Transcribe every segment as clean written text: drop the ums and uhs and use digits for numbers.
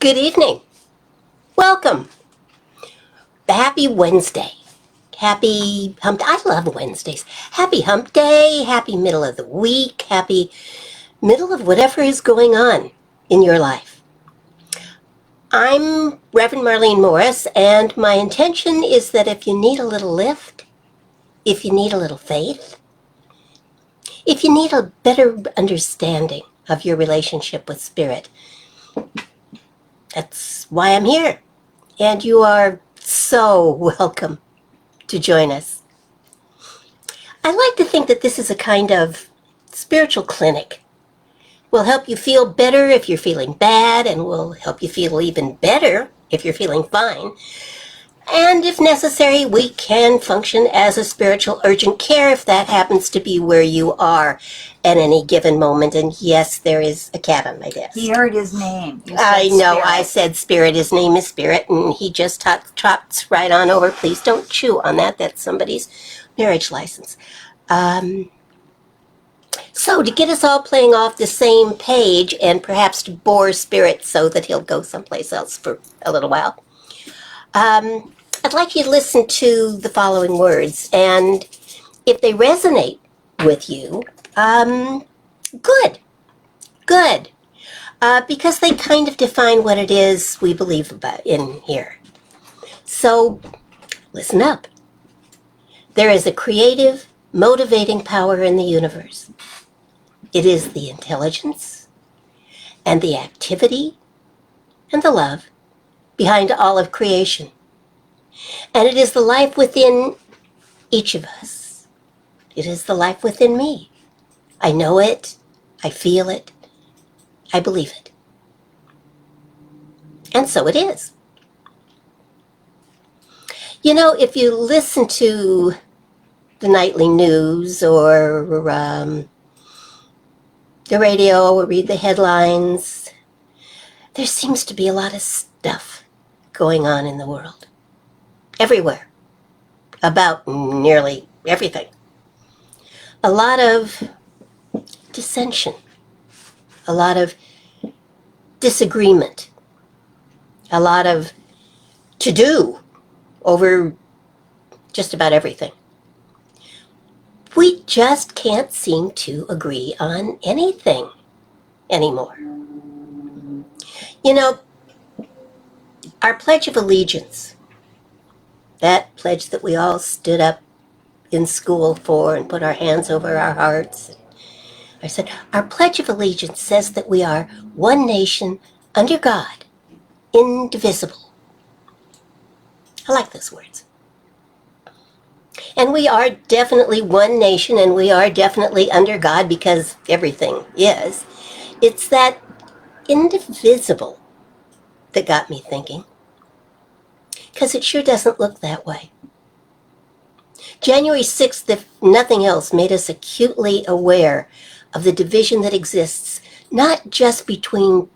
Good evening. Welcome. Happy Wednesday. Happy hump. I love Wednesdays. Happy hump day. Happy middle of the week. Happy middle of whatever is going on in your life. I'm Reverend Marlene Morris, and my intention is that if you need a little lift, if you need a little faith, if you need a better understanding of your relationship with Spirit, that's why I'm here. And you are so welcome to join us. I like to think that this is a kind of spiritual clinic. We'll help you feel better if you're feeling bad, and we'll help you feel even better if you're feeling fine. And if necessary, we can function as a spiritual urgent care if that happens to be where you are at any given moment. And yes, there is a cat on my desk. He heard his name. I know, I said Spirit. His name is Spirit, and he just trots right on over. Please don't chew on that. That's somebody's marriage license. So to get us all playing off the same page and perhaps to bore Spirit so that he'll go someplace else for a little while, I'd like you to listen to the following words, and if they resonate with you, good, because they kind of define what it is we believe about in here. So listen up. There is a creative, motivating power in the universe. It is the intelligence and the activity and the love behind all of creation. And it is the life within each of us. It is the life within me. I know it. I feel it. I believe it. And so it is. You know, if you listen to the nightly news or the radio or read the headlines, there seems to be a lot of stuff going on in the world. Everywhere. About nearly everything. A lot of dissension. A lot of disagreement. A lot of to-do over just about everything. We just can't seem to agree on anything anymore. You know, our Pledge of Allegiance, that pledge that we all stood up in school for and put our hands over our hearts. I said, our Pledge of Allegiance says that we are one nation under God, indivisible. I like those words. And we are definitely one nation, and we are definitely under God because everything is. It's that indivisible that got me thinking, because it sure doesn't look that way. January 6th, if nothing else, made us acutely aware of the division that exists, not just between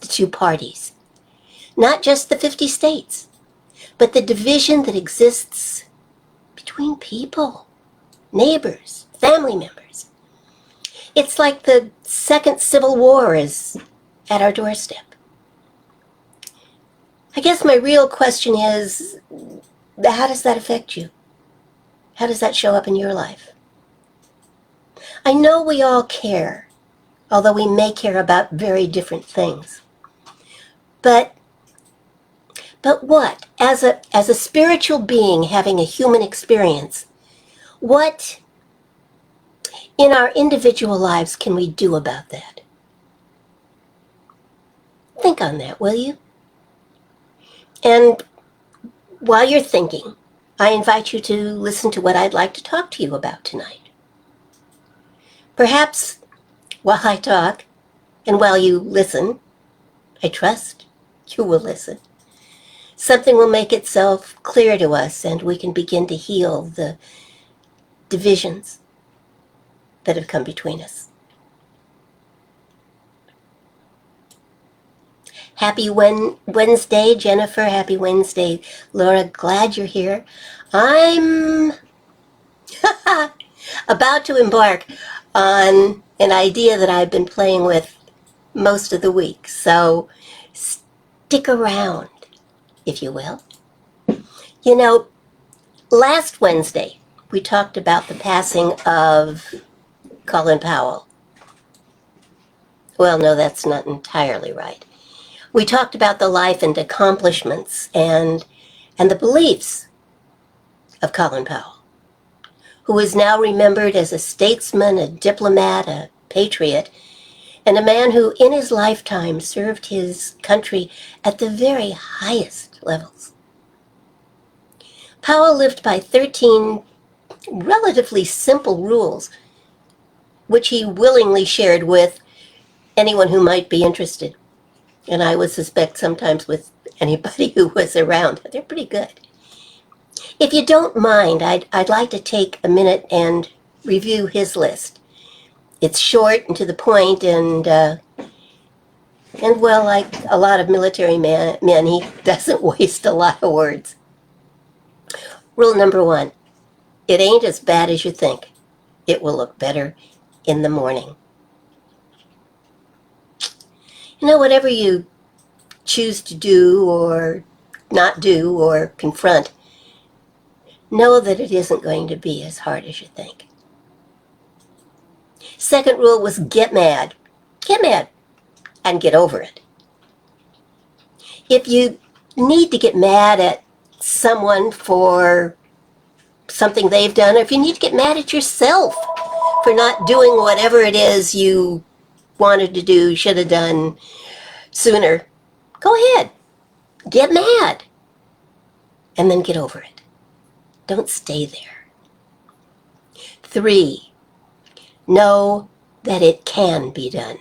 the two parties, not just the 50 states, but the division that exists between people, neighbors, family members. It's like the second Civil War is at our doorstep. I guess my real question is, how does that affect you? How does that show up in your life? I know we all care, although we may care about very different things. But what? As a spiritual being having a human experience, what in our individual lives can we do about that? Think on that, will you? And while you're thinking, I invite you to listen to what I'd like to talk to you about tonight. Perhaps while I talk and while you listen, I trust you will listen, something will make itself clear to us and we can begin to heal the divisions that have come between us. Happy Wednesday, Jennifer. Happy Wednesday, Laura. Glad you're here. I'm about to embark on an idea that I've been playing with most of the week. So stick around, if you will. You know, last Wednesday, we talked about the passing of Colin Powell. Well, no, that's not entirely right. We talked about the life and accomplishments and the beliefs of Colin Powell, who is now remembered as a statesman, a diplomat, a patriot, and a man who in his lifetime served his country at the very highest levels. Powell lived by 13 relatively simple rules, which he willingly shared with anyone who might be interested. And I would suspect sometimes with anybody who was around. They're pretty good. If you don't mind, I'd like to take a minute and review his list. It's short and to the point, and well, like a lot of military men, he doesn't waste a lot of words. Rule number 1, it ain't as bad as you think. It will look better in the morning. You know, whatever you choose to do or not do or confront, know that it isn't going to be as hard as you think. Second rule was get mad. Get mad and get over it. If you need to get mad at someone for something they've done, or if you need to get mad at yourself for not doing whatever it is you wanted to do, should have done sooner, go ahead. Get mad. And then get over it. Don't stay there. 3, know that it can be done.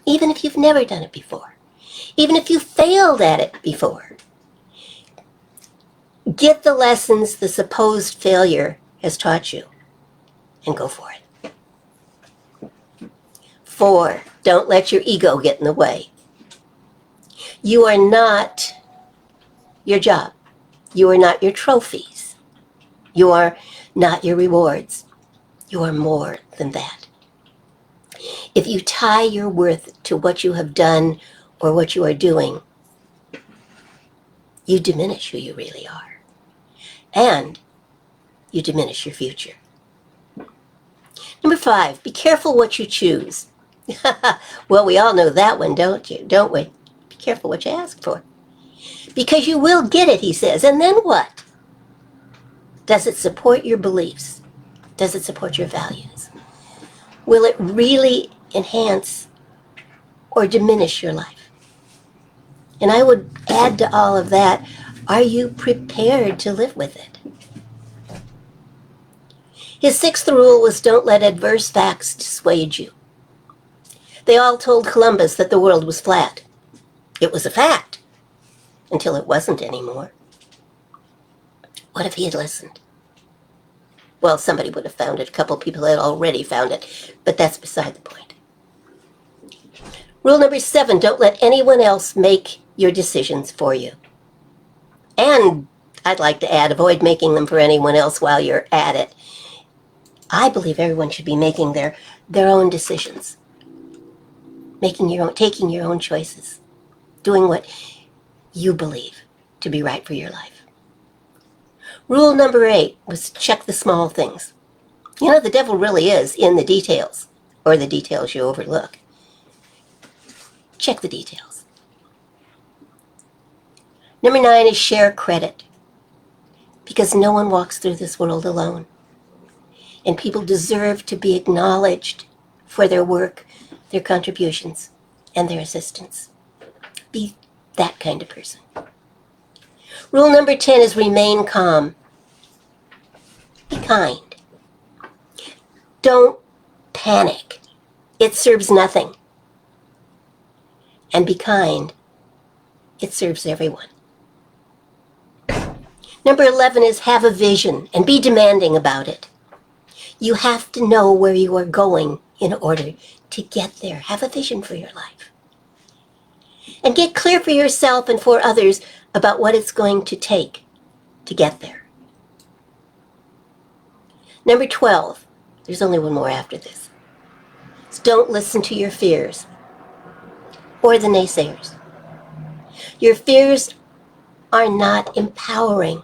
Even if you've never done it before. Even if you failed at it before. Get the lessons the supposed failure has taught you and go for it. 4, don't let your ego get in the way. You are not your job. You are not your trophies. You are not your rewards. You are more than that. If you tie your worth to what you have done or what you are doing, you diminish who you really are. And you diminish your future. Number 5, be careful what you choose. Well, we all know that one, don't we? Be careful what you ask for. Because you will get it, he says. And then what? Does it support your beliefs? Does it support your values? Will it really enhance or diminish your life? And I would add to all of that, are you prepared to live with it? His 6th rule was don't let adverse facts dissuade you. They all told Columbus that the world was flat. It was a fact until it wasn't anymore. What if he had listened? Well, somebody would have found it. A couple people had already found it, but that's beside the point. Rule number 7, don't let anyone else make your decisions for you. And I'd like to add, avoid making them for anyone else while you're at it. I believe everyone should be making their own decisions. Taking your own choices. Doing what you believe to be right for your life. Rule number 8 was check the small things. You know, the devil really is in the details, or the details you overlook. Check the details. Number 9 is share credit. Because no one walks through this world alone. And people deserve to be acknowledged for their work, their contributions, and their assistance. Be that kind of person. Rule number 10 is remain calm. Be kind. Don't panic. It serves nothing. And be kind. It serves everyone. Number 11 is have a vision and be demanding about it. You have to know where you are going in order to get there. Have a vision for your life. And get clear for yourself and for others about what it's going to take to get there. Number 12, there's only one more after this. Is don't listen to your fears or the naysayers. Your fears are not empowering.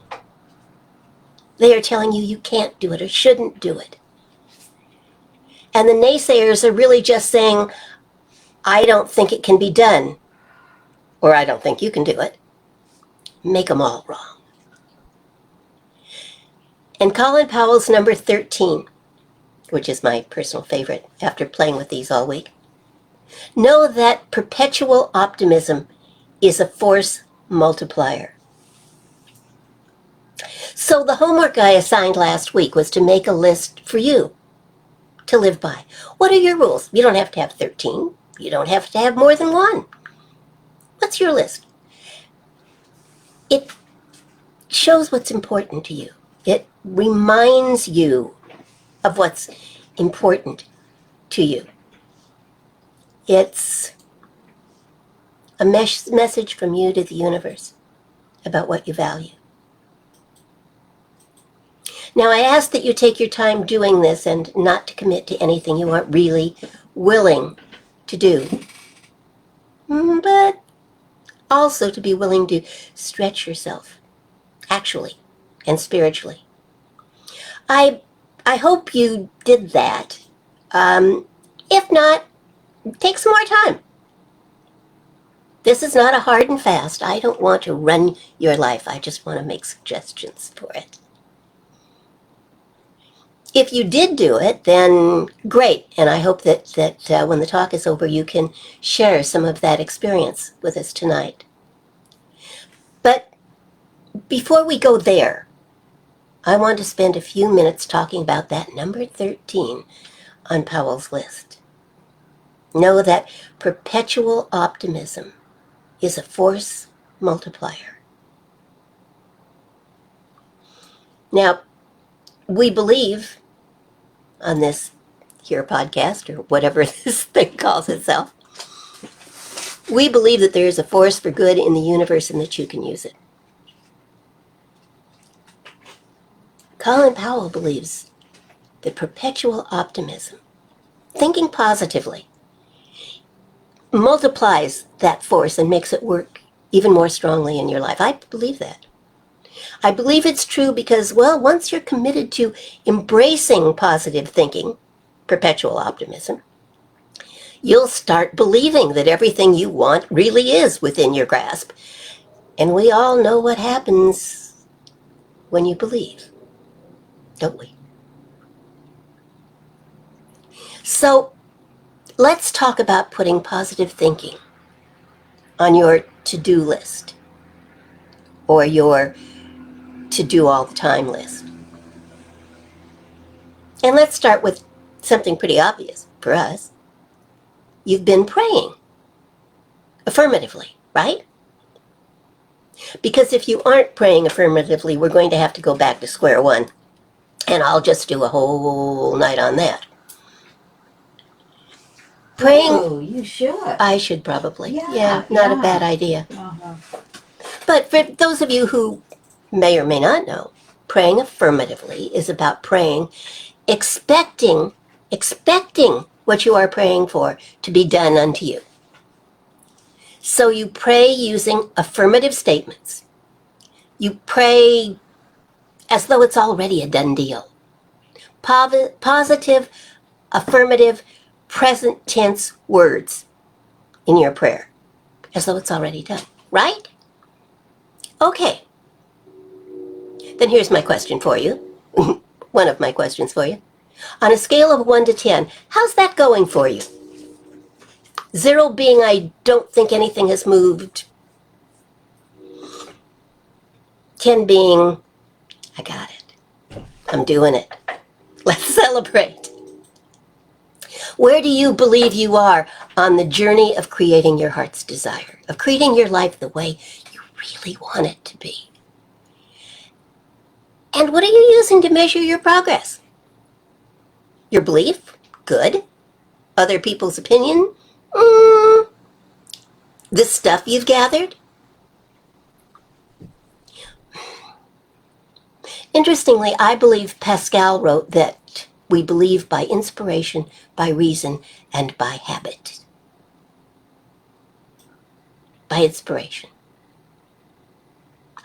They are telling you you can't do it or shouldn't do it. And the naysayers are really just saying, I don't think it can be done, or I don't think you can do it. Make them all wrong. And Colin Powell's number 13, which is my personal favorite after playing with these all week. Know that perpetual optimism is a force multiplier. So the homework I assigned last week was to make a list for you to live by. What are your rules? You don't have to have 13. You don't have to have more than one. What's your list? It shows what's important to you. It reminds you of what's important to you. It's a message from you to the universe about what you value. Now, I ask that you take your time doing this and not to commit to anything you aren't really willing to do, but also to be willing to stretch yourself, actually and spiritually. I hope you did that. If not, take some more time. This is not a hard and fast. I don't want to run your life. I just want to make suggestions for it. If you did do it, then great. And I hope that when the talk is over, you can share some of that experience with us tonight. But before we go there, I want to spend a few minutes talking about that number 13 on Powell's list. Know that perpetual optimism is a force multiplier. Now, we believe on this here podcast, or whatever this thing calls itself, we believe that there is a force for good in the universe and that you can use it. Colin Powell believes that perpetual optimism, thinking positively, multiplies that force and makes it work even more strongly in your life. I believe that. I believe it's true because, well, once you're committed to embracing positive thinking, perpetual optimism, you'll start believing that everything you want really is within your grasp. And we all know what happens when you believe, don't we? So let's talk about putting positive thinking on your to-do list or your to-do all the time list. And let's start with something pretty obvious for us. You've been praying affirmatively, right? Because if you aren't praying affirmatively, we're going to have to go back to square one. And I'll just do a whole night on that. Praying. Oh, you should. I should probably. Yeah, Not a yeah. bad idea. Uh-huh. But for those of you who may or may not know, praying affirmatively is about praying, expecting what you are praying for to be done unto you. So you pray using affirmative statements. You pray as though it's already a done deal. Positive, affirmative, present tense words in your prayer, as though it's already done, right? Okay. Then here's my question for you. One of my questions for you. On a scale of 1 to 10, how's that going for you? 0 being I don't think anything has moved. 10 being I got it. I'm doing it. Let's celebrate. Where do you believe you are on the journey of creating your heart's desire, of creating your life the way you really want it to be? And what are you using to measure your progress? Your belief? Good. Other people's opinion? The stuff you've gathered? Interestingly, I believe Pascal wrote that we believe by inspiration, by reason, and by habit. By inspiration.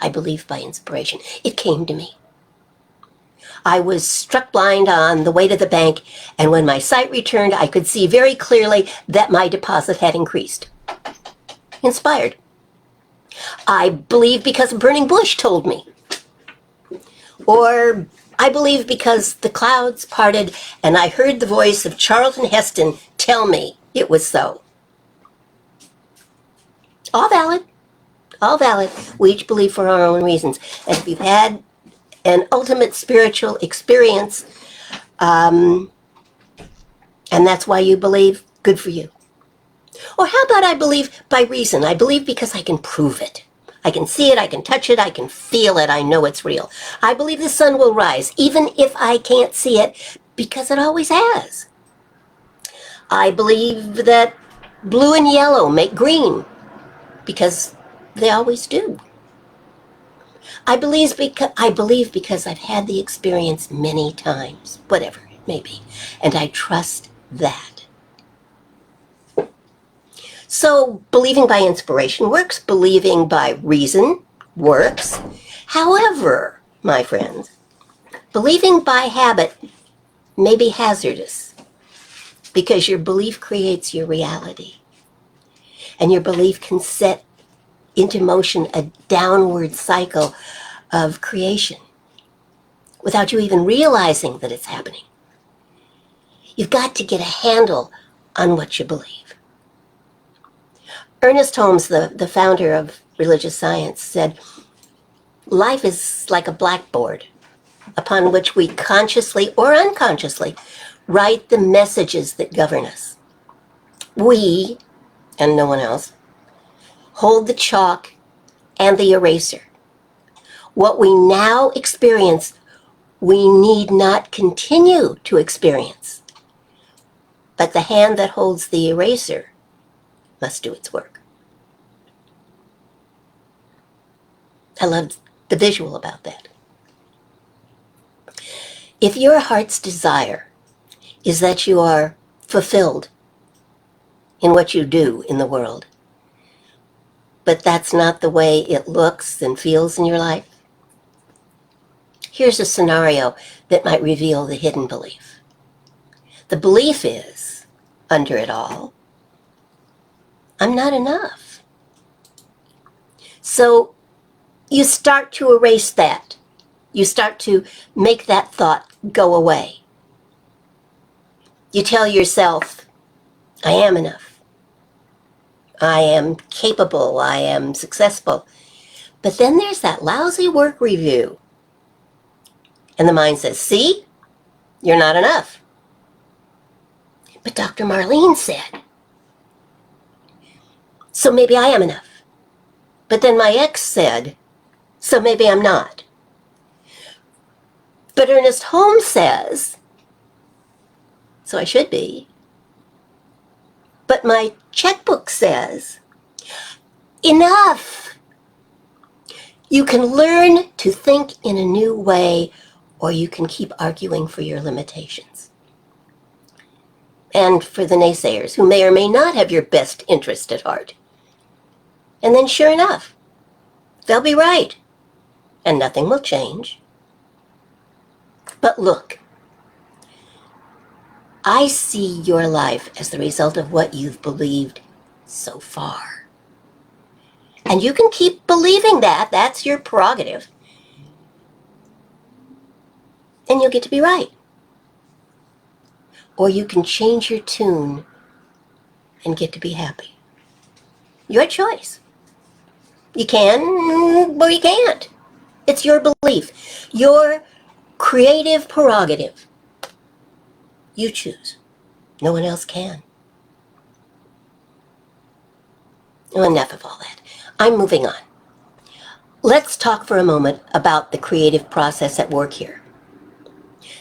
I believe by inspiration. It came to me. I was struck blind on the way to the bank, and when my sight returned, I could see very clearly that my deposit had increased. Inspired. I believe because a burning bush told me. Or I believe because the clouds parted and I heard the voice of Charlton Heston tell me it was so. All valid. All valid. We each believe for our own reasons. And if you've had an ultimate spiritual experience, and that's why you believe, good for you. Or how about I believe by reason? I believe because I can prove it. I can see it, I can touch it, I can feel it, I know it's real. I believe the sun will rise, even if I can't see it, because it always has. I believe that blue and yellow make green, because they always do. I believe because I've had the experience many times, whatever it may be, and I trust that. So believing by inspiration works, believing by reason works. However, my friends, believing by habit may be hazardous because your belief creates your reality. And your belief can set into motion a downward cycle of creation without you even realizing that it's happening. You've got to get a handle on what you believe. Ernest Holmes, the founder of religious science, said, life is like a blackboard upon which we consciously or unconsciously write the messages that govern us. We, and no one else, hold the chalk and the eraser. What we now experience, we need not continue to experience. But the hand that holds the eraser must do its work. I love the visual about that. If your heart's desire is that you are fulfilled in what you do in the world, but that's not the way it looks and feels in your life, here's a scenario that might reveal the hidden belief. The belief is, under it all, I'm not enough. So you start to erase that. You start to make that thought go away. You tell yourself, I am enough. I am capable. I am successful. But then there's that lousy work review. And the mind says, see, you're not enough. But Dr. Marlene said, so maybe I am enough. But then my ex said, so maybe I'm not. But Ernest Holmes says, so I should be. But my checkbook says, enough. You can learn to think in a new way, or you can keep arguing for your limitations. And for the naysayers, who may or may not have your best interest at heart. And then sure enough, they'll be right, and nothing will change. But look, I see your life as the result of what you've believed so far. And you can keep believing that. That's your prerogative. And you'll get to be right. Or you can change your tune and get to be happy. Your choice. You can, or you can't. It's your belief. Your creative prerogative. You choose. No one else can. Oh, enough of all that. I'm moving on. Let's talk for a moment about the creative process at work here.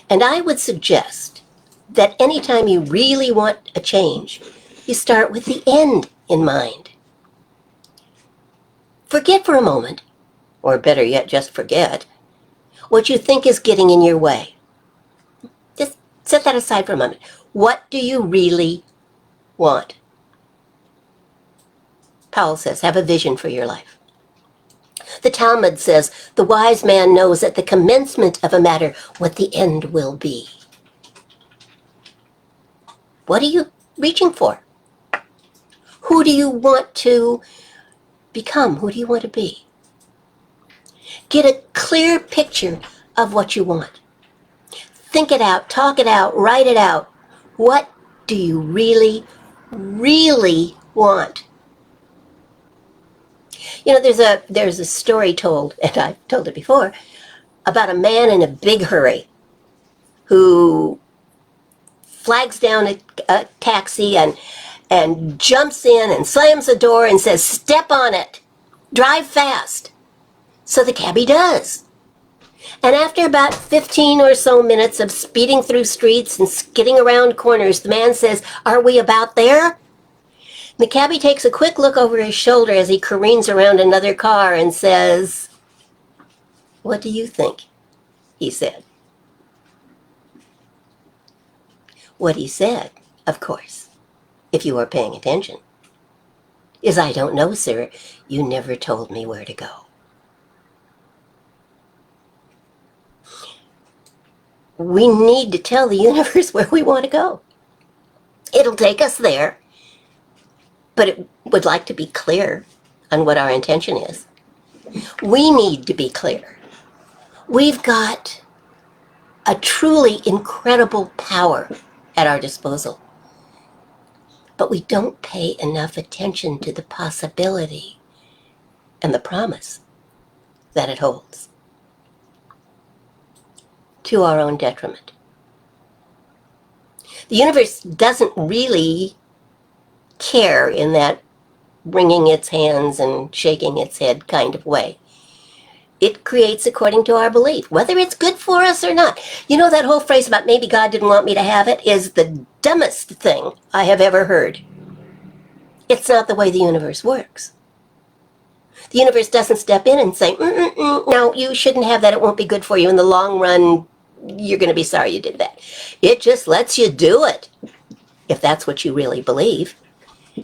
And I would suggest that anytime you really want a change, you start with the end in mind. Forget for a moment, or better yet, just forget, what you think is getting in your way. Just set that aside for a moment. What do you really want? Powell says, have a vision for your life. The Talmud says, the wise man knows at the commencement of a matter what the end will be. What are you reaching for? Who do you want to become? Who do you want to be? Get a clear picture of what you want. Think it out, talk it out, write it out. What do you really, really want? You know, there's a story told, and I've told it before, about a man in a big hurry who flags down a taxi and jumps in and slams the door and says, "Step on it, drive fast." So the cabbie does. And after about 15 or so minutes of speeding through streets and skidding around corners, the man says, "Are we about there?" The cabbie takes a quick look over his shoulder as he careens around another car and says, "What do you think?" he said. What he said, of course, if you are paying attention, is, "I don't know, sir. You never told me where to go." We need to tell the universe where we want to go. It'll take us there, but it would like to be clear on what our intention is. We need to be clear. We've got a truly incredible power at our disposal, but we don't pay enough attention to the possibility and the promise that it holds, to our own detriment. The universe doesn't really care in that wringing its hands and shaking its head kind of way. It creates according to our belief, whether it's good for us or not. You know, that whole phrase about maybe God didn't want me to have it is the dumbest thing I have ever heard. It's not the way the universe works. The universe doesn't step in and say, "No, you shouldn't have that. It won't be good for you. In the long run, you're going to be sorry you did that." It just lets you do it, if that's what you really believe.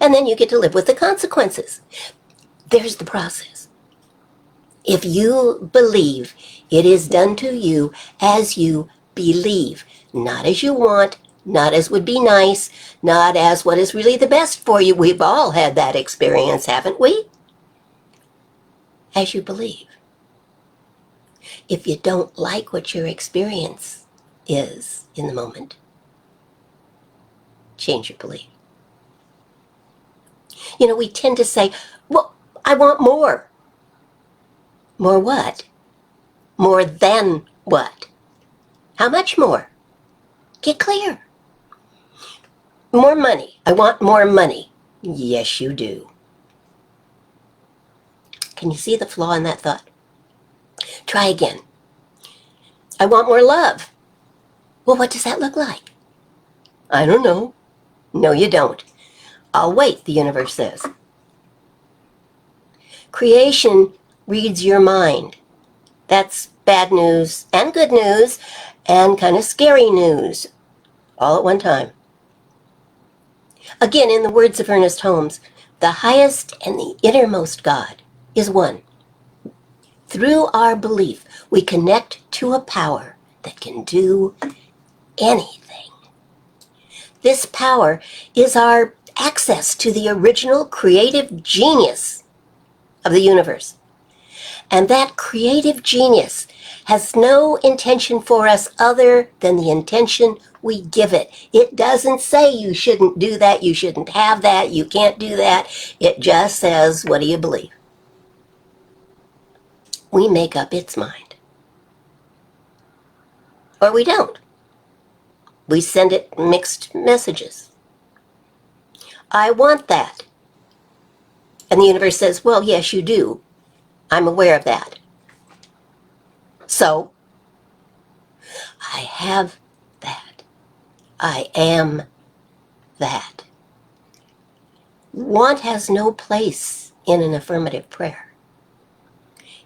And then you get to live with the consequences. There's the process. If you believe, it is done to you as you believe, not as you want, not as would be nice, not as what is really the best for you. We've all had that experience, haven't we? As you believe. If you don't like what your experience is in the moment, change your belief. You know, we tend to say, "Well, I want more." More what? More than what? How much more? Get clear. More money. I want more money. Yes, you do. Can you see the flaw in that thought? Try again. I want more love. Well, what does that look like? I don't know. No, you don't. I'll wait, the universe says. Creation reads your mind. That's bad news and good news and kind of scary news all at one time. Again, in the words of Ernest Holmes, the highest and the innermost God is one. Through our belief, we connect to a power that can do anything. This power is our access to the original creative genius of the universe. And that creative genius has no intention for us other than the intention we give it. It doesn't say you shouldn't do that, you shouldn't have that, you can't do that. It just says, what do you believe? We make up its mind. Or we don't. We send it mixed messages. I want that. And the universe says, well, yes, you do. I'm aware of that. So, I have that. I am that. Want has no place in an affirmative prayer.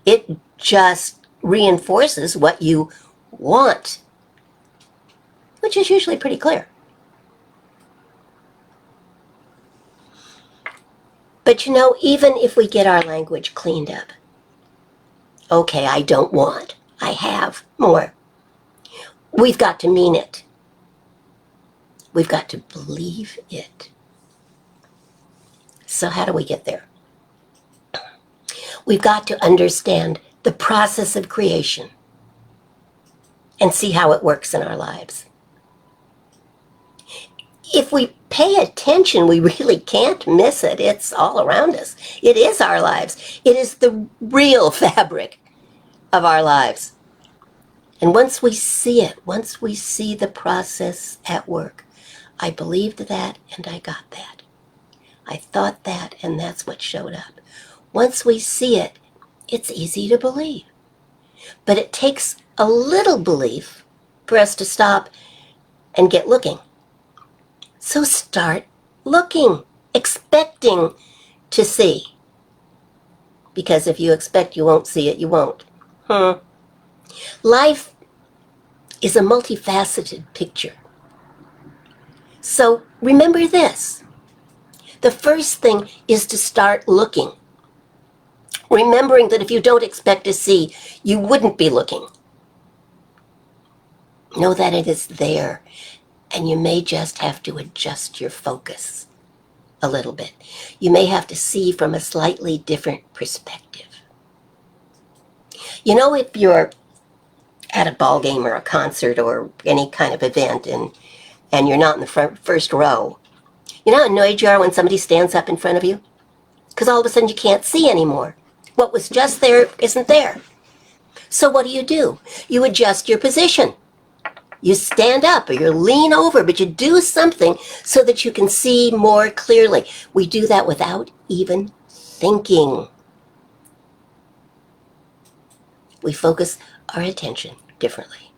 It just reinforces what you want, which is usually pretty clear. But you know, even if we get our language cleaned up, Okay, I don't want. I have more. We've got to mean it. We've got to believe it. So how do we get there? We've got to understand the process of creation and see how it works in our lives. If we pay attention, we really can't miss it. It's all around us. It is our lives. It is the real fabric of our lives. And once we see it, once we see the process at work, I believed that and I got that. I thought that and that's what showed up. Once we see it, it's easy to believe. But it takes a little belief for us to stop and get looking. So start looking, expecting to see. Because if you expect you won't see it, you won't. Life is a multifaceted picture. So remember this. The first thing is to start looking. Remembering that if you don't expect to see, you wouldn't be looking. Know that it is there, and you may just have to adjust your focus a little bit. You may have to see from a slightly different perspective. You know, if you're at a ball game or a concert or any kind of event and you're not in the first row, you know how annoyed you are when somebody stands up in front of you? Because all of a sudden you can't see anymore. What was just there isn't there. So what do? You adjust your position. You stand up or you lean over, but you do something so that you can see more clearly. We do that without even thinking. We focus our attention differently.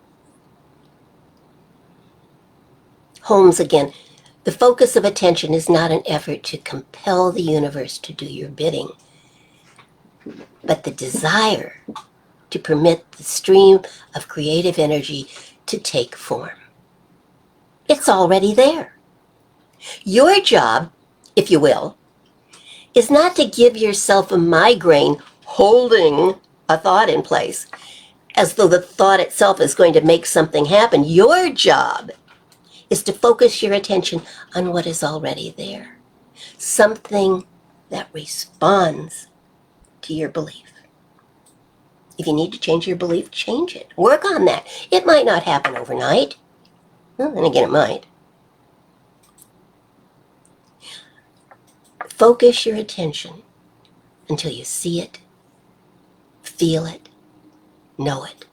Holmes again, the focus of attention is not an effort to compel the universe to do your bidding, but the desire to permit the stream of creative energy to take form. It's already there. Your job, if you will, is not to give yourself a migraine holding a thought in place as though the thought itself is going to make something happen. Your job is to focus your attention on what is already there, something that responds to your belief. If you need to change your belief, change it. Work on that. It might not happen overnight. Well, then again, it might. Focus your attention until you see it, feel it, know it.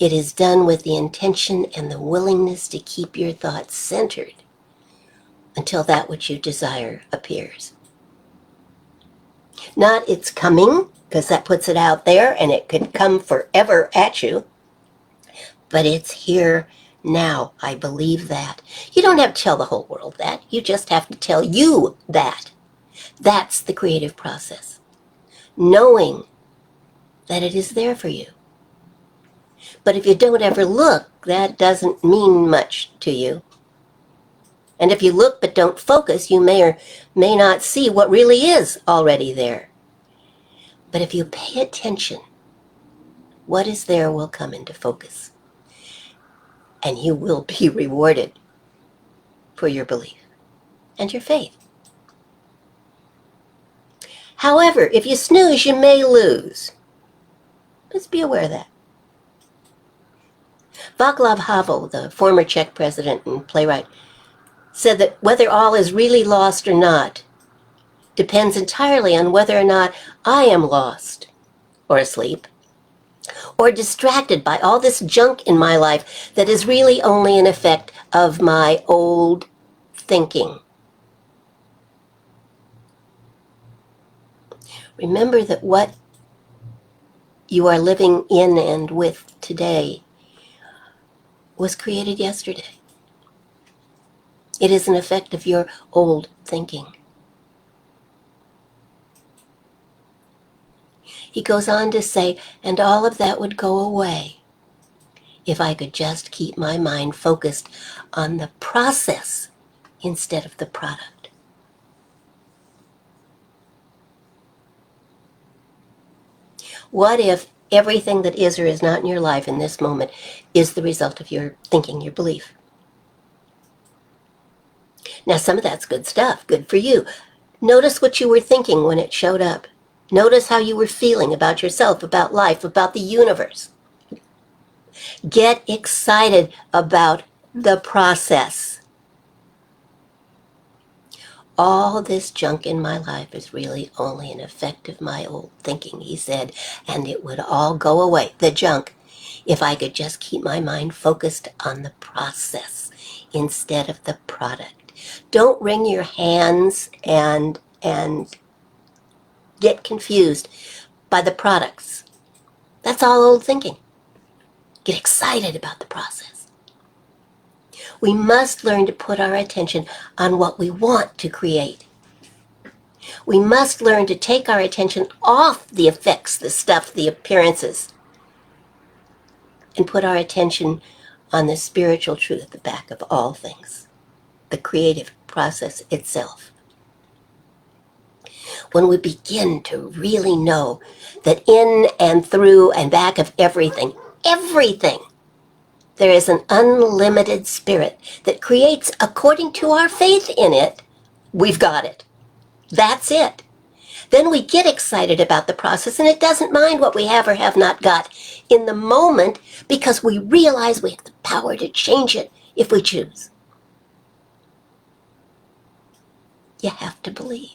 It is done with the intention and the willingness to keep your thoughts centered until that which you desire appears. Not it's coming, because that puts it out there and it could come forever at you, but it's here now. I believe that. You don't have to tell the whole world that. You just have to tell you that. That's the creative process. Knowing that it is there for you. But if you don't ever look, that doesn't mean much to you. And if you look but don't focus, you may or may not see what really is already there. But if you pay attention, what is there will come into focus. And you will be rewarded for your belief and your faith. However, if you snooze, you may lose. Just be aware of that. Václav Havel, the former Czech president and playwright, said that whether all is really lost or not depends entirely on whether or not I am lost or asleep or distracted by all this junk in my life that is really only an effect of my old thinking. Remember that what you are living in and with today was created yesterday. It is an effect of your old thinking. He goes on to say, and all of that would go away if I could just keep my mind focused on the process instead of the product. What if everything that is or is not in your life in this moment is the result of your thinking, your belief? Now, some of that's good stuff, good for you. Notice what you were thinking when it showed up. Notice how you were feeling about yourself, about life, about the universe. Get excited about the process. All this junk in my life is really only an effect of my old thinking, he said, and it would all go away, the junk, if I could just keep my mind focused on the process instead of the product. Don't wring your hands and get confused by the products. That's all old thinking. Get excited about the process. We must learn to put our attention on what we want to create. We must learn to take our attention off the effects, the stuff, the appearances, and put our attention on the spiritual truth at the back of all things, the creative process itself. When we begin to really know that in and through and back of everything, there is an unlimited spirit that creates according to our faith in it, we've got it. That's it. Then we get excited about the process, and it doesn't mind what we have or have not got in the moment, because we realize we have the power to change it if we choose. You have to believe.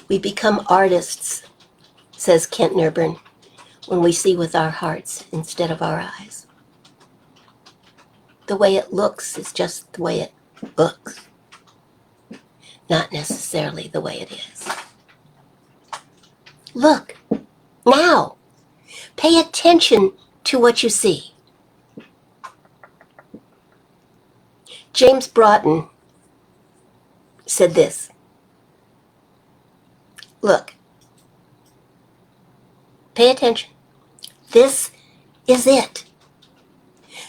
We become artists, says Kent Nurburn, when we see with our hearts instead of our eyes. The way it looks is just the way it looks, not necessarily the way it is. Look, now, pay attention to what you see. James Broughton said this. Look, pay attention. This is it.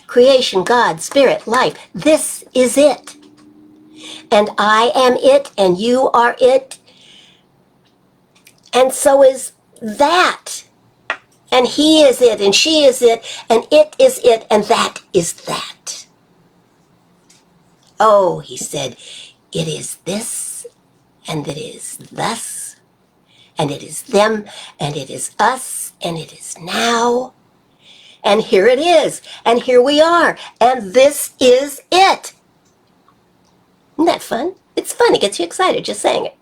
Creation, God, spirit, life, this is it. And I am it, and you are it, and so is that. And he is it, and she is it, and it is it, and that is that. Oh, he said, it is this, and it is thus, and it is them, and it is us, and it is now. And here it is, and here we are, and this is it. Isn't that fun? It's fun. It gets you excited just saying it.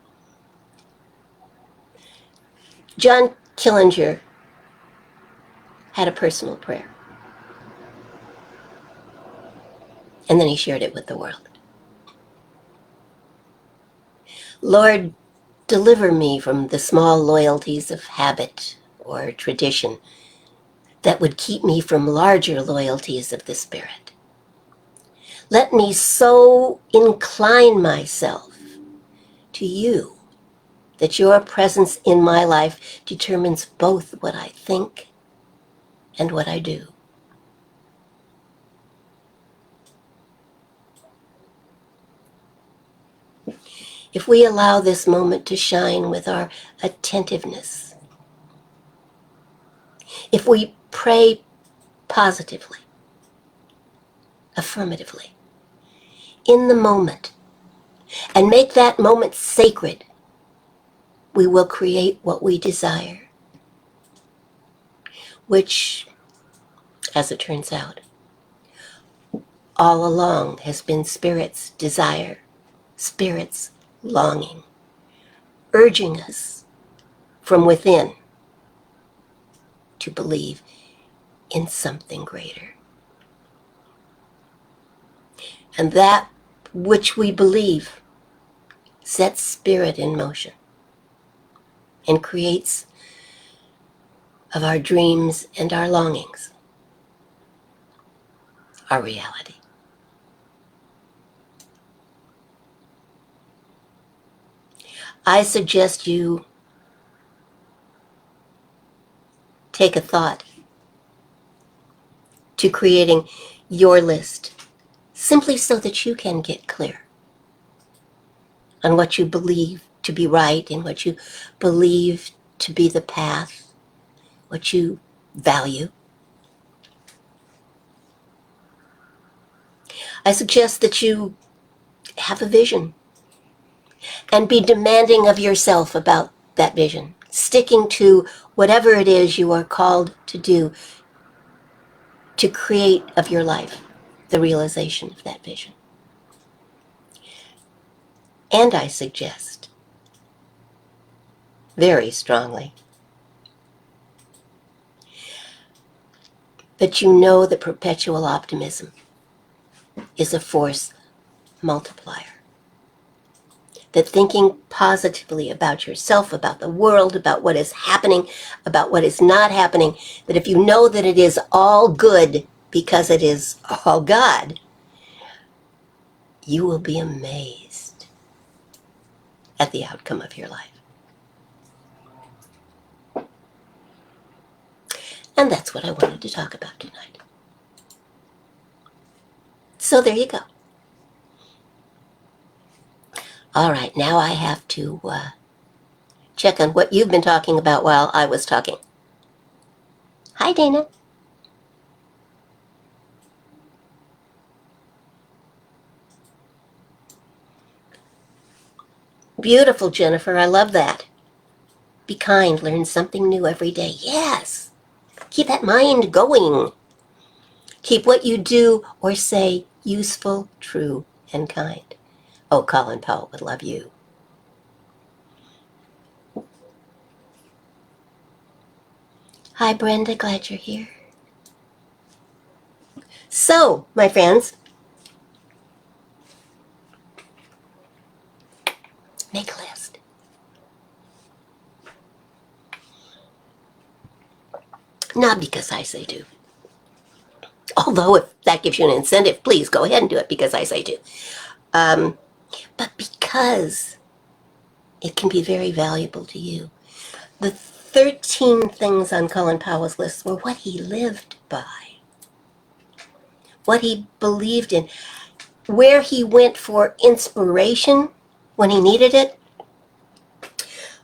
John Killinger had a personal prayer, and then he shared it with the world. Lord, deliver me from the small loyalties of habit or tradition that would keep me from larger loyalties of the Spirit. Let me so incline myself to you that your presence in my life determines both what I think and what I do. If we allow this moment to shine with our attentiveness, if we pray positively, affirmatively, in the moment, and make that moment sacred, we will create what we desire, which, as it turns out, all along has been Spirit's desire, Spirit's longing, urging us from within to believe in something greater. And that which we believe sets Spirit in motion and creates of our dreams and our longings our reality. I suggest you take a thought to creating your list, simply so that you can get clear on what you believe to be right and what you believe to be the path, what you value. I suggest that you have a vision and be demanding of yourself about that vision, sticking to whatever it is you are called to do to create of your life the realization of that vision. And I suggest very strongly that you know that perpetual optimism is a force multiplier. That thinking positively about yourself, about the world, about what is happening, about what is not happening, that if you know that it is all good because it is all God, you will be amazed at the outcome of your life. And that's what I wanted to talk about tonight. So there you go. All right, now I have to check on what you've been talking about while I was talking. Hi, Dana. Beautiful, Jennifer. I love that. Be kind. Learn something new every day. Yes. Keep that mind going. Keep what you do or say useful, true, and kind. Oh, Colin Powell would love you. Hi, Brenda. Glad you're here. So, my friends, make a list. Not because I say to. Although if that gives you an incentive, please go ahead and do it because I say to. But because it can be very valuable to you. The 13 things on Colin Powell's list were what he lived by, what he believed in, where he went for inspiration when he needed it,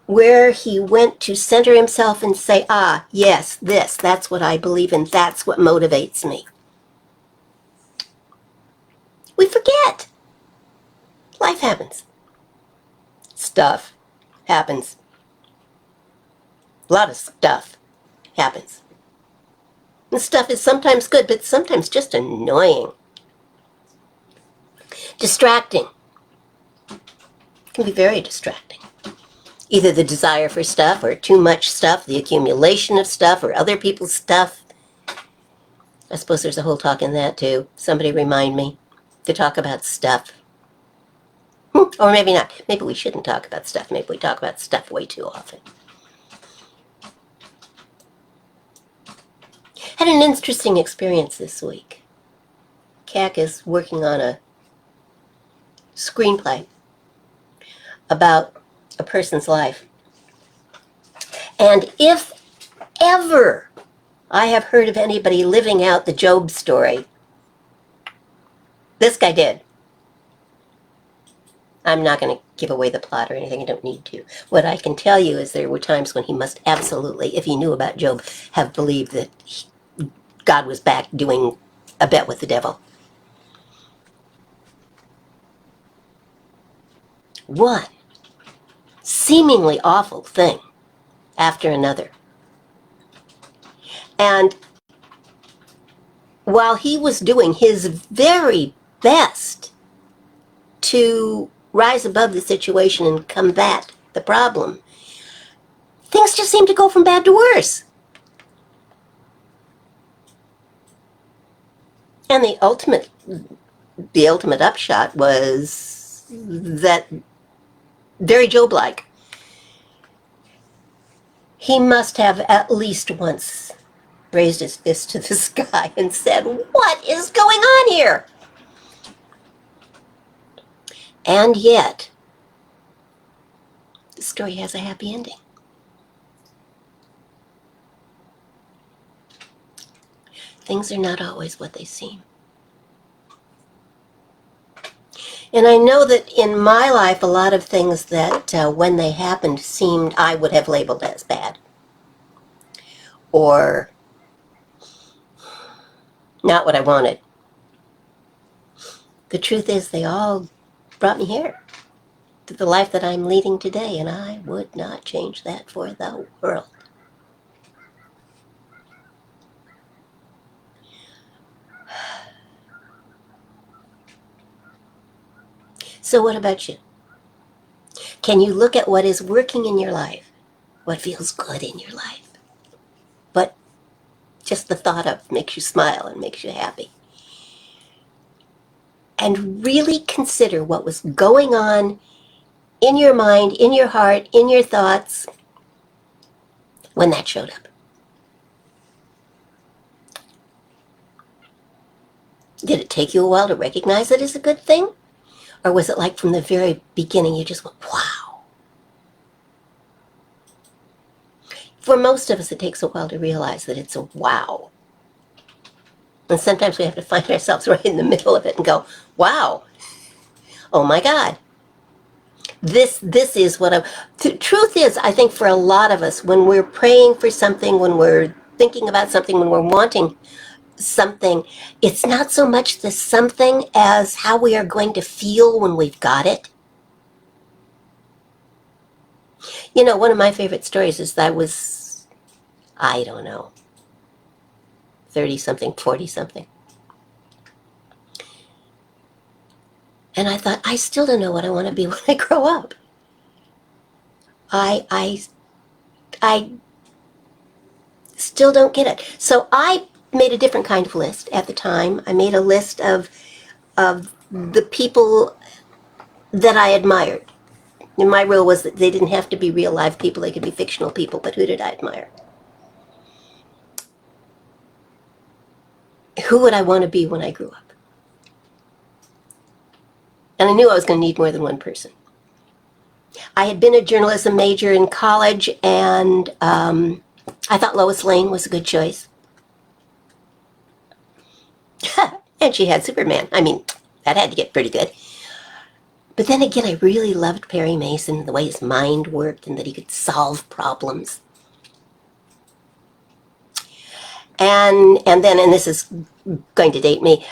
where he went to center himself and say, yes, that's what I believe in, that's what motivates me. We forget. Life happens. Stuff happens. A lot of stuff happens. And stuff is sometimes good, but sometimes just annoying. Distracting. It can be very distracting. Either the desire for stuff or too much stuff, the accumulation of stuff or other people's stuff. I suppose there's a whole talk in that too. Somebody remind me to talk about stuff. Or maybe not. Maybe we shouldn't talk about stuff. Maybe we talk about stuff way too often. Had an interesting experience this week. CAC is working on a screenplay about a person's life. And if ever I have heard of anybody living out the Job story, this guy did. I'm not going to give away the plot or anything. I don't need to. What I can tell you is there were times when he must absolutely, if he knew about Job, have believed that God was back doing a bet with the devil. One seemingly awful thing after another. And while he was doing his very best to rise above the situation and combat the problem, things just seemed to go from bad to worse. And the ultimate upshot was that very Job-like. He must have at least once raised his fist to the sky and said, "What is going on here?" And yet, the story has a happy ending. Things are not always what they seem. And I know that in my life, a lot of things that when they happened seemed I would have labeled as bad or not what I wanted. The truth is they all brought me here to the life that I'm leading today, and I would not change that for the world. So what about you? Can you look at what is working in your life, what feels good in your life, what just the thought of makes you smile and makes you happy, and really consider what was going on in your mind, in your heart, in your thoughts when that showed up? Did it take you a while to recognize it as a good thing? Or was it like from the very beginning you just went, wow? For most of us, it takes a while to realize that it's a wow. And sometimes we have to find ourselves right in the middle of it and go, wow, oh my God. This is what I'm... The truth is, I think for a lot of us, when we're praying for something, when we're thinking about something, when we're wanting something, it's not so much the something as how we are going to feel when we've got it. You know, one of my favorite stories is that I don't know, 30-something, 40-something. And I thought, I still don't know what I want to be when I grow up. I still don't get it. So I made a different kind of list at the time. I made a list of the people that I admired. And my rule was that they didn't have to be real live people, they could be fictional people, but who did I admire? Who would I want to be when I grew up? And I knew I was going to need more than one person. I had been a journalism major in college, and I thought Lois Lane was a good choice. And she had Superman. I mean, that had to get pretty good. But then again, I really loved Perry Mason, the way his mind worked and that he could solve problems. And this is going to date me,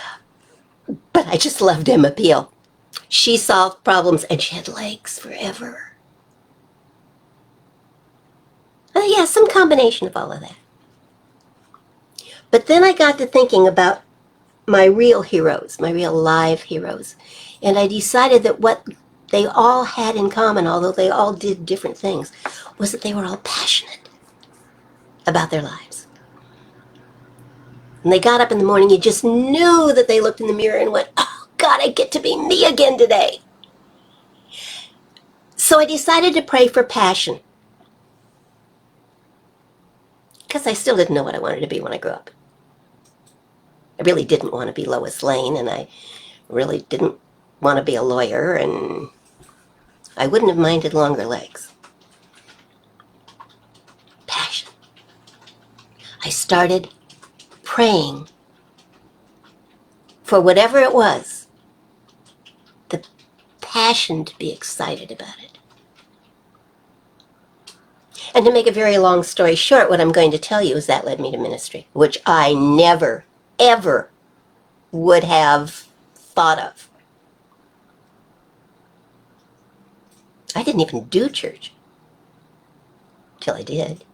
but I just loved Emma Peel. She solved problems and she had legs forever. Yeah, some combination of all of that. But then I got to thinking about my real heroes, my real live heroes. And I decided that what they all had in common, although they all did different things, was that they were all passionate about their lives. When they got up in the morning, you just knew that they looked in the mirror and went, oh, God, I get to be me again today. So I decided to pray for passion. Because I still didn't know what I wanted to be when I grew up. I really didn't want to be Lois Lane, and I really didn't want to be a lawyer, and I wouldn't have minded longer legs. Passion. I started praying for whatever it was, the passion to be excited about it. And to make a very long story short, what I'm going to tell you is that led me to ministry, which I never, ever would have thought of. I didn't even do church till I did.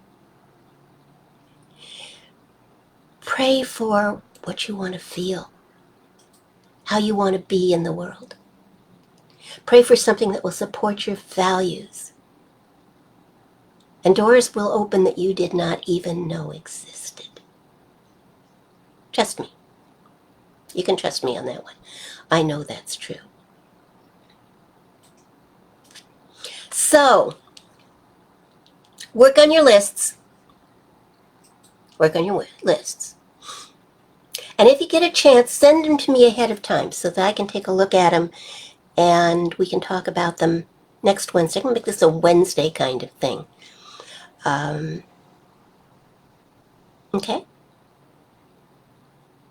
Pray for what you want to feel, how you want to be in the world. Pray for something that will support your values. And doors will open that you did not even know existed. Trust me. You can trust me on that one. I know that's true. So, work on your lists. Work on your lists. And if you get a chance, send them to me ahead of time so that I can take a look at them and we can talk about them next Wednesday. I'm going to make this a Wednesday kind of thing. Okay?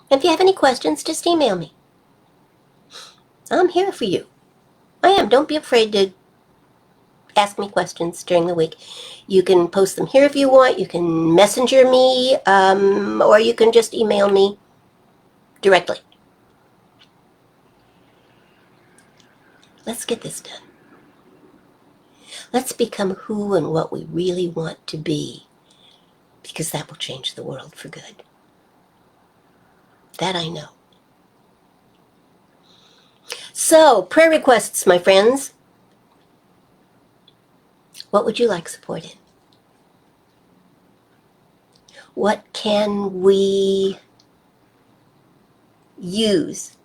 If you have any questions, just email me. I'm here for you. I am. Don't be afraid to ask me questions during the week. You can post them here if you want. You can messenger me, or you can just email me directly. Let's get this done. Let's become who and what we really want to be, because that will change the world for good. That I know. So, prayer requests, my friends. What would you like support in? What can we use?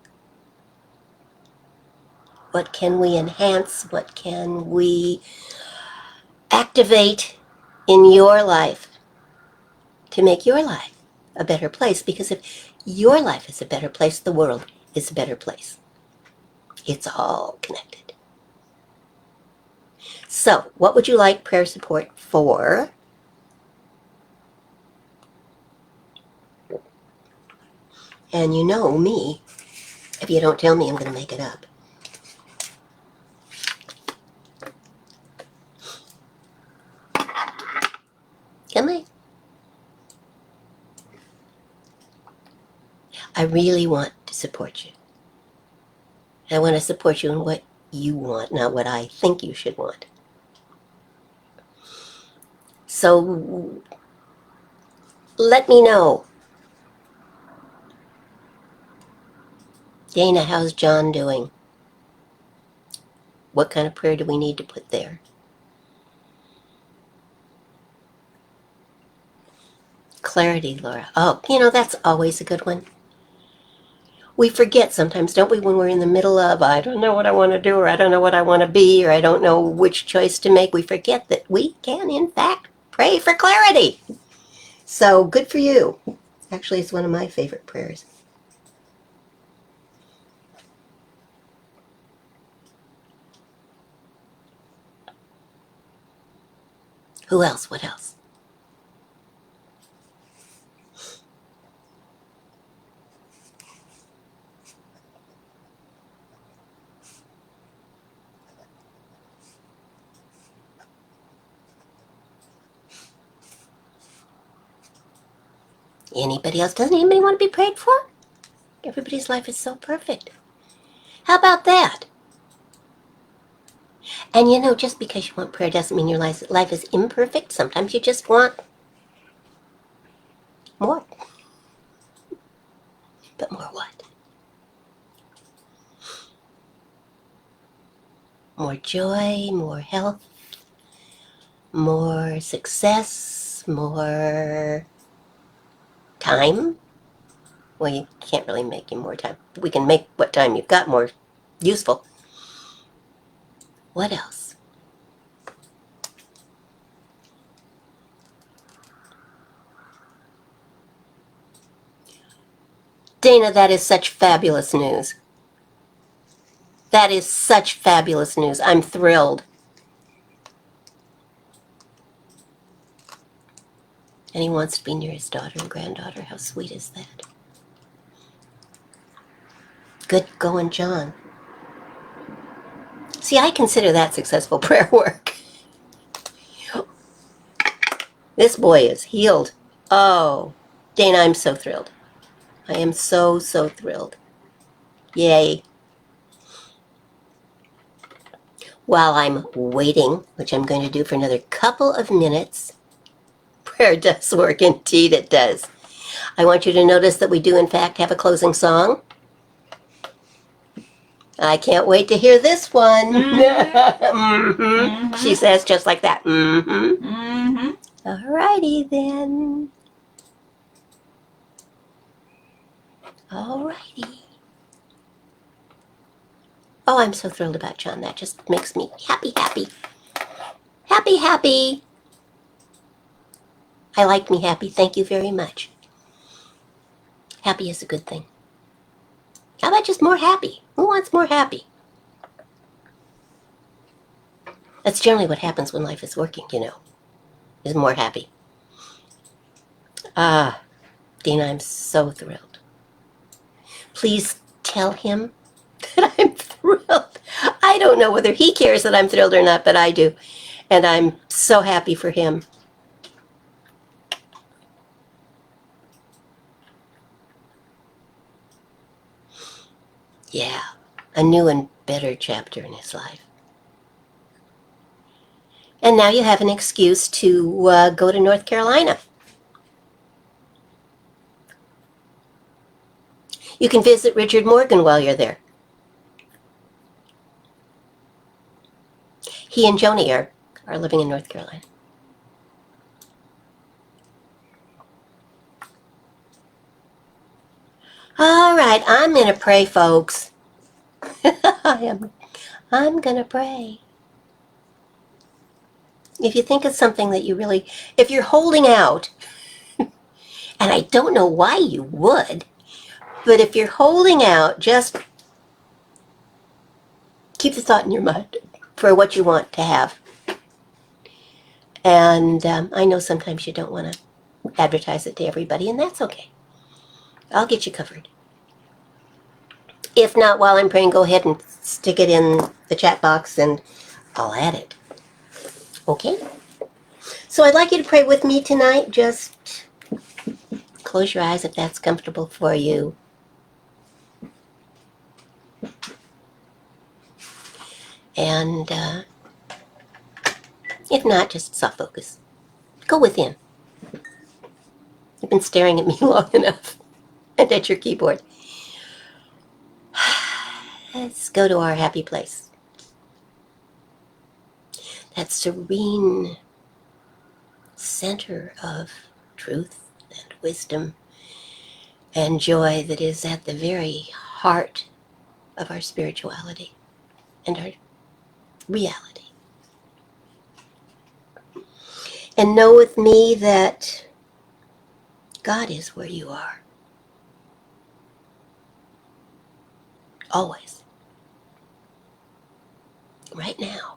What can we enhance? What can we activate in your life to make your life a better place? Because if your life is a better place, the world is a better place. It's all connected. So, what would you like prayer support for? And you know me. If you don't tell me, I'm going to make it up. Can I? I really want to support you. I want to support you in what you want, not what I think you should want. So, let me know. Dana, how's John doing? What kind of prayer do we need to put there? Clarity, Laura. Oh, that's always a good one. We forget sometimes, don't we, when we're in the middle of, I don't know what I want to do, or I don't know what I want to be, or I don't know which choice to make. We forget that we can, in fact, pray for clarity. So, good for you. Actually, it's one of my favorite prayers. Who else? What else? Anybody else? Doesn't anybody want to be prayed for? Everybody's life is so perfect. How about that? And just because you want prayer doesn't mean your life is imperfect. Sometimes you just want more. But more what? More joy, more health, more success, more time. Well, you can't really make you more time. We can make what time you've got more useful. What else? Dana, that is such fabulous news. That is such fabulous news. I'm thrilled. And he wants to be near his daughter and granddaughter. How sweet is that? Good going, John. See, I consider that successful prayer work. This boy is healed. Oh, Dana, I'm so thrilled. I am so, so thrilled. Yay. While I'm waiting, which I'm going to do for another couple of minutes, prayer does work. Indeed it does. I want you to notice that we do, in fact, have a closing song. I can't wait to hear this one. Mm-hmm. She says just like that. All righty then. All righty. Oh, I'm so thrilled about John. That just makes me happy, happy. Happy, happy. I like me happy. Thank you very much. Happy is a good thing. How about just more happy? Who wants more happy? That's generally what happens when life is working, is more happy. Dina, I'm so thrilled. Please tell him that I'm thrilled. I don't know whether he cares that I'm thrilled or not, but I do. And I'm so happy for him. Yeah, a new and better chapter in his life. And now you have an excuse to go to North Carolina. You can visit Richard Morgan while you're there. He and Joni are living in North Carolina. All right, I'm going to pray, folks. I'm going to pray. If you think of something that you really, if you're holding out, and I don't know why you would, but if you're holding out, just keep the thought in your mind for what you want to have. And I know sometimes you don't want to advertise it to everybody, and that's okay. I'll get you covered. If not, while I'm praying, go ahead and stick it in the chat box and I'll add it. Okay? So I'd like you to pray with me tonight. Just close your eyes if that's comfortable for you. And if not, just soft focus. Go within. You've been staring at me long enough and at your keyboard. Let's go to our happy place. That serene center of truth and wisdom and joy that is at the very heart of our spirituality and our reality. And know with me that God is where you are. Always. Right now.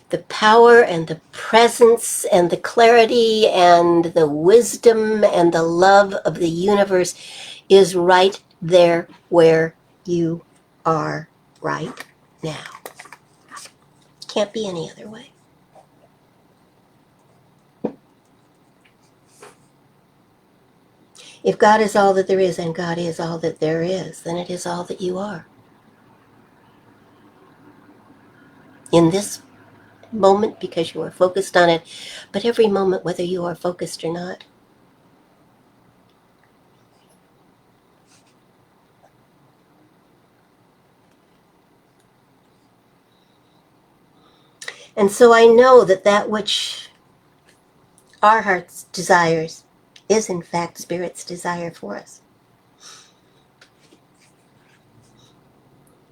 The power and the presence and the clarity and the wisdom and the love of the universe is right there where you are right now. Can't be any other way. If God is all that there is and God is all that there is, then it is all that you are. In this moment, because you are focused on it, but every moment, whether you are focused or not. And so I know that that which our hearts desires is in fact Spirit's desire for us.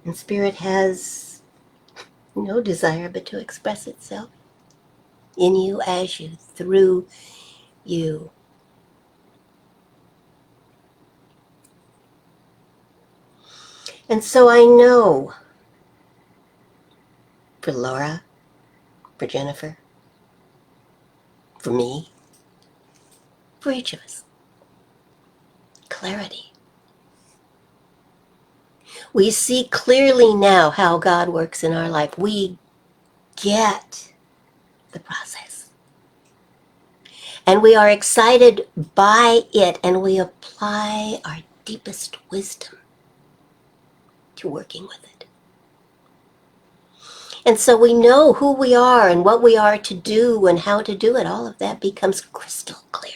And Spirit has no desire but to express itself in you, as you, through you. And so I know for Laura, for Jennifer, for me, for each of us, clarity. We see clearly now how God works in our life. We get the process. And we are excited by it, and we apply our deepest wisdom to working with it. And so we know who we are and what we are to do and how to do it. All of that becomes crystal clear.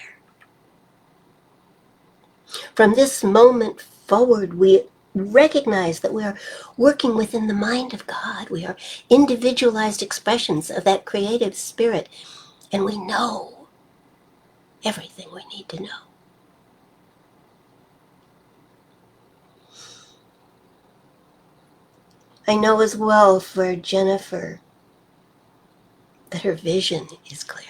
From this moment forward, we recognize that we are working within the mind of God. We are individualized expressions of that creative spirit, and we know everything we need to know. I know as well for Jennifer that her vision is clear.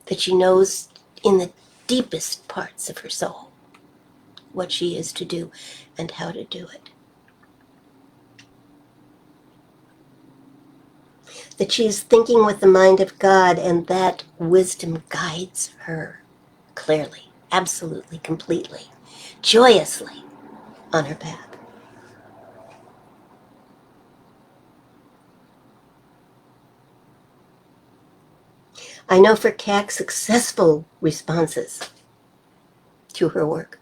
That she knows in the deepest parts of her soul what she is to do and how to do it. That she is thinking with the mind of God, and that wisdom guides her clearly, absolutely, completely. joyously on her path. I know for Kag's successful responses to her work.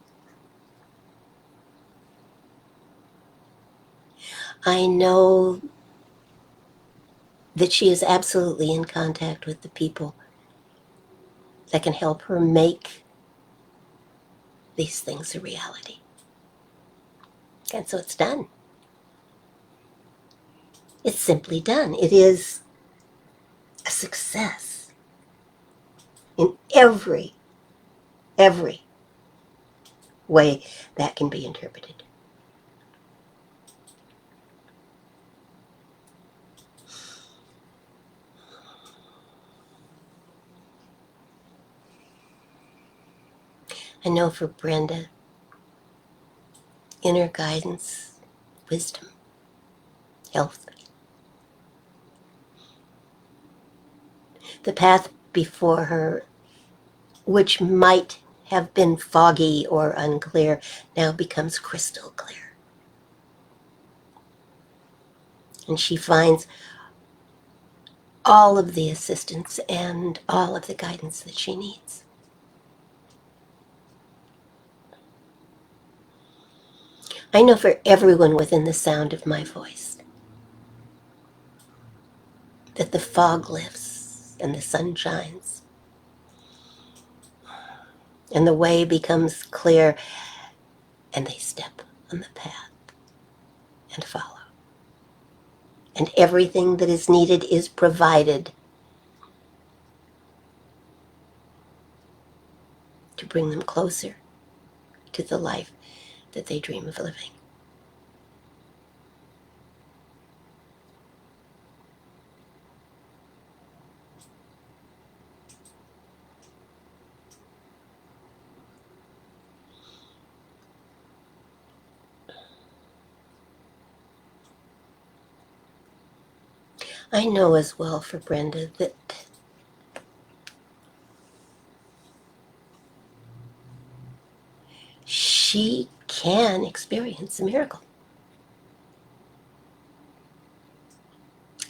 I know that she is absolutely in contact with the people that can help her make these things a reality. And so it's done. It's simply done. It is a success in every way that can be interpreted. I know for Brenda, inner guidance, wisdom, health. The path before her, which might have been foggy or unclear, now becomes crystal clear. And she finds all of the assistance and all of the guidance that she needs. I know for everyone within the sound of my voice that the fog lifts and the sun shines and the way becomes clear and they step on the path and follow. And everything that is needed is provided to bring them closer to the life that they dream of living. I know as well for Brenda that she can experience a miracle.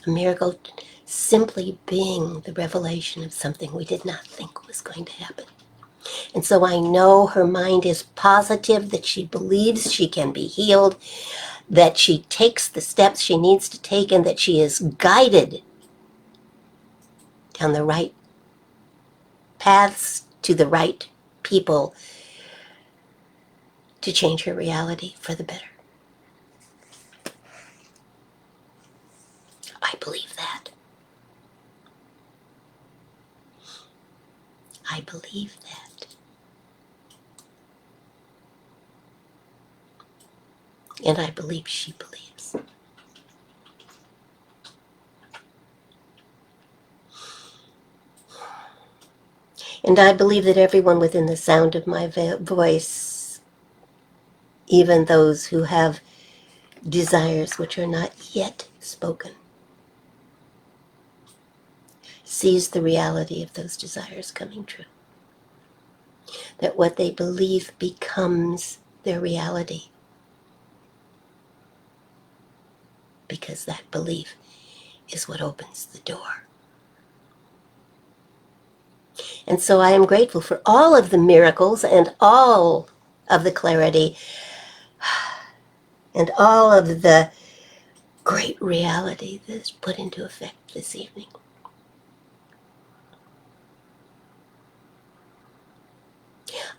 A miracle simply being the revelation of something we did not think was going to happen. And so I know her mind is positive that she believes she can be healed, that she takes the steps she needs to take, and that she is guided down the right paths to the right people to change her reality for the better. I believe that. I believe that. And I believe she believes. And I believe that everyone within the sound of my voice, even those who have desires which are not yet spoken, sees the reality of those desires coming true. That what they believe becomes their reality. Because that belief is what opens the door. And so I am grateful for all of the miracles and all of the clarity and all of the great reality that is put into effect this evening.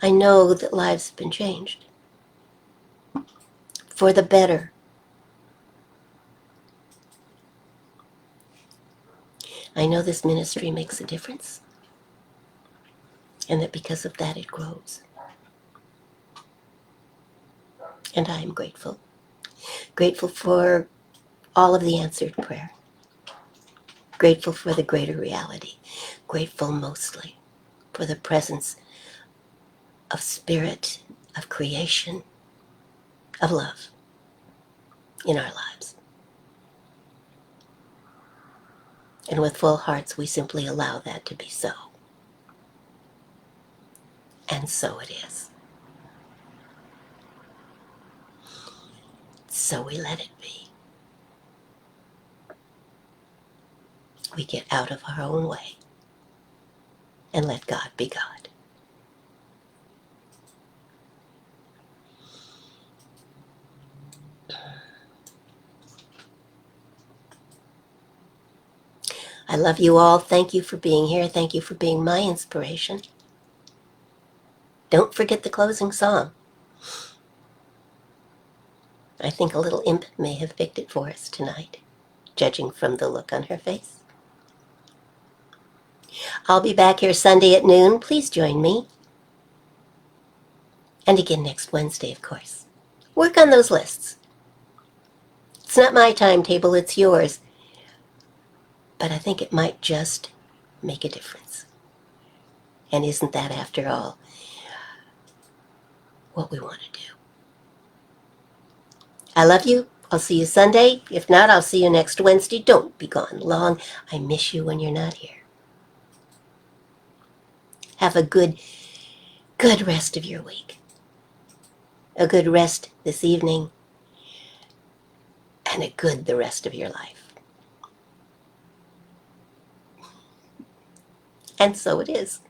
I know that lives have been changed for the better. I know this ministry makes a difference, and that because of that it grows. And I am grateful. Grateful for all of the answered prayer. Grateful for the greater reality. Grateful mostly for the presence of spirit, of creation, of love in our lives. And with full hearts, we simply allow that to be so. And so it is. So we let it be. We get out of our own way and let God be God. I love you all. Thank you for being here. Thank you for being my inspiration. Don't forget the closing song. I think a little imp may have picked it for us tonight, judging from the look on her face. I'll be back here Sunday at noon. Please join me. And again next Wednesday, of course. Work on those lists. It's not my timetable, it's yours. But I think it might just make a difference. And isn't that, after all, what we want to do? I love you. I'll see you Sunday. If not, I'll see you next Wednesday. Don't be gone long. I miss you when you're not here. Have a good rest of your week. A good rest this evening. And the rest of your life. And so it is.